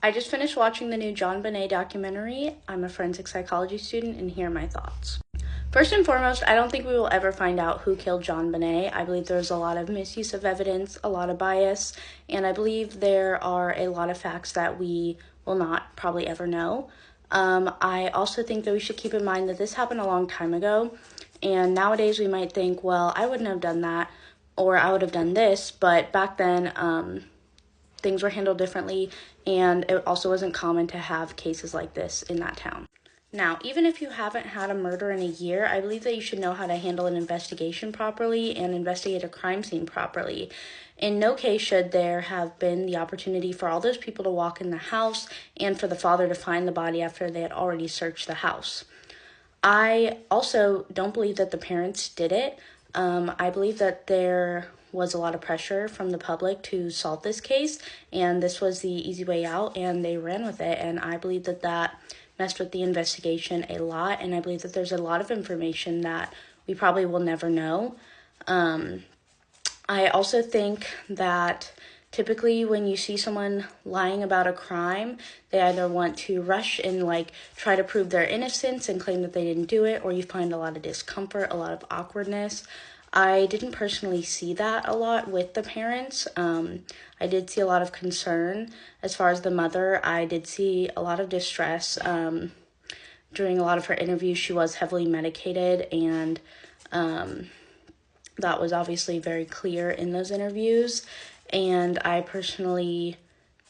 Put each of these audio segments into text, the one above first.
I just finished watching the new JonBenét documentary. I'm a forensic psychology student, and here are my thoughts. First and foremost, I don't think we will ever find out who killed JonBenét. I believe there's a lot of misuse of evidence, a lot of bias, and I believe there are a lot of facts that we will not probably ever know. I also think that we should keep in mind that this happened a long time ago, and nowadays we might think, well, I wouldn't have done that, or I would have done this, but back then, things were handled differently, and it also wasn't common to have cases like this in that town. Now, even if you haven't had a murder in a year, I believe that you should know how to handle an investigation properly and investigate a crime scene properly. In no case should there have been the opportunity for all those people to walk in the house and for the father to find the body after they had already searched the house. I also don't believe that the parents did it. I believe that there was a lot of pressure from the public to solve this case, and this was the easy way out, and they ran with it, and I believe that that messed with the investigation a lot, and I believe that there's a lot of information that we probably will never know. I also think that typically when you see someone lying about a crime, they either want to rush and try to prove their innocence and claim that they didn't do it, or you find a lot of discomfort, a lot of awkwardness. I didn't personally see that a lot with the parents. I did see a lot of concern. As far as the mother, I did see a lot of distress. During a lot of her interviews, she was heavily medicated, and that was obviously very clear in those interviews. And I personally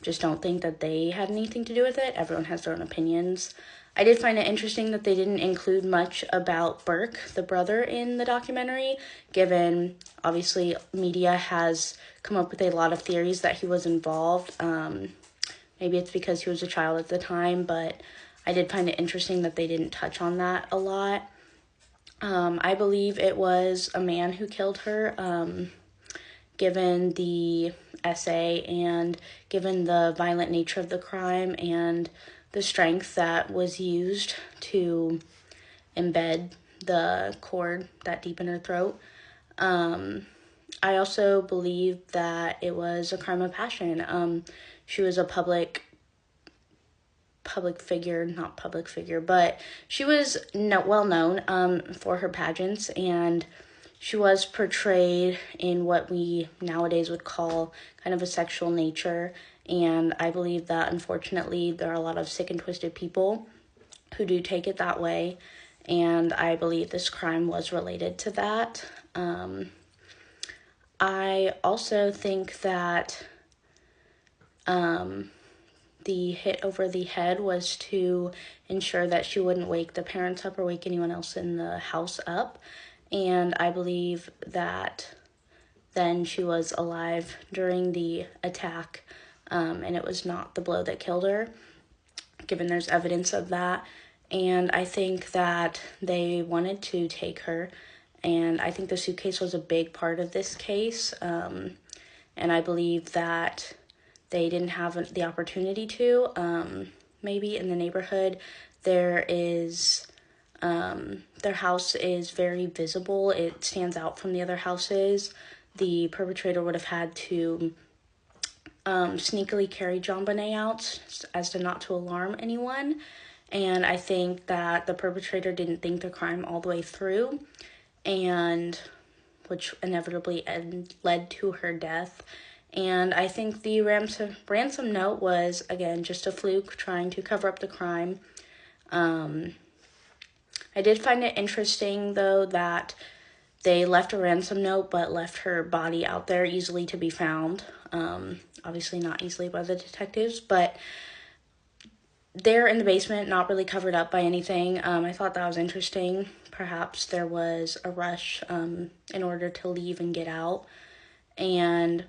just don't think that they had anything to do with it. Everyone has their own opinions. I did find it interesting that they didn't include much about Burke, the brother, in the documentary, given, obviously, media has come up with a lot of theories that he was involved. Maybe it's because he was a child at the time, but I did find it interesting that they didn't touch on that a lot. I believe it was a man who killed her, given the essay and given the violent nature of the crime and the strength that was used to embed the cord that deep in her throat. I also believe that it was a crime of passion. She was a public figure, not public figure, but she was well known for her pageants, and she was portrayed in what we nowadays would call kind of a sexual nature. And I believe that, unfortunately, there are a lot of sick and twisted people who do take it that way. And I believe this crime was related to that. I also think that the hit over the head was to ensure that she wouldn't wake the parents up or wake anyone else in the house up. And I believe that then she was alive during the attack. And it was not the blow that killed her, given there's evidence of that. And I think that they wanted to take her, and I think the suitcase was a big part of this case. And I believe that they didn't have the opportunity to. Maybe in the neighborhood, their house is very visible. It stands out from the other houses. The perpetrator would have had to sneakily carry JonBenét out as to not to alarm anyone. And I think that the perpetrator didn't think the crime all the way through, and which inevitably led to her death. And I think the ransom note was, again, just a fluke trying to cover up the crime. I did find it interesting, though, that they left a ransom note but left her body out there easily to be found. Obviously not easily by the detectives, but there in the basement, not really covered up by anything. I thought that was interesting. Perhaps there was a rush in order to leave and get out. And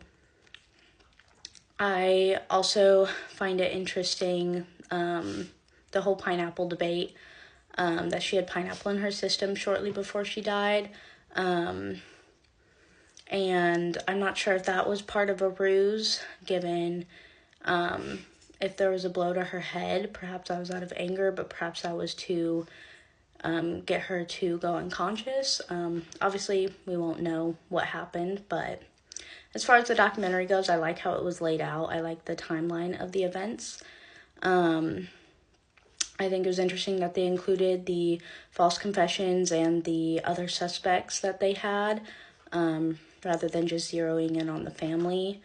I also find it interesting, the whole pineapple debate, that she had pineapple in her system shortly before she died. And I'm not sure if that was part of a ruse, given if there was a blow to her head. Perhaps that was out of anger, but perhaps that was to get her to go unconscious. Obviously, we won't know what happened, but as far as the documentary goes, I like how it was laid out. I like the timeline of the events. I think it was interesting that they included the false confessions and the other suspects that they had, rather than just zeroing in on the family.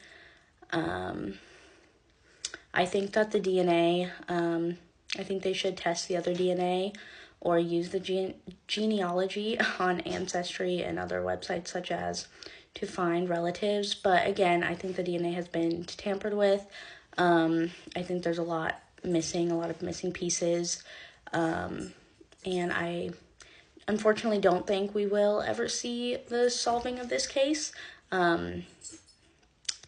I think that the DNA, I think they should test the other DNA or use the genealogy on Ancestry and other websites such as to find relatives. But again, I think the DNA has been tampered with. I think there's a lot of missing pieces. And I unfortunately don't think we will ever see the solving of this case. I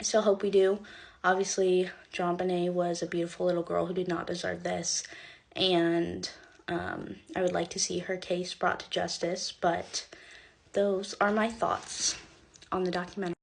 still hope we do. Obviously, JonBenét was a beautiful little girl who did not deserve this, and I would like to see her case brought to justice, but those are my thoughts on the documentary.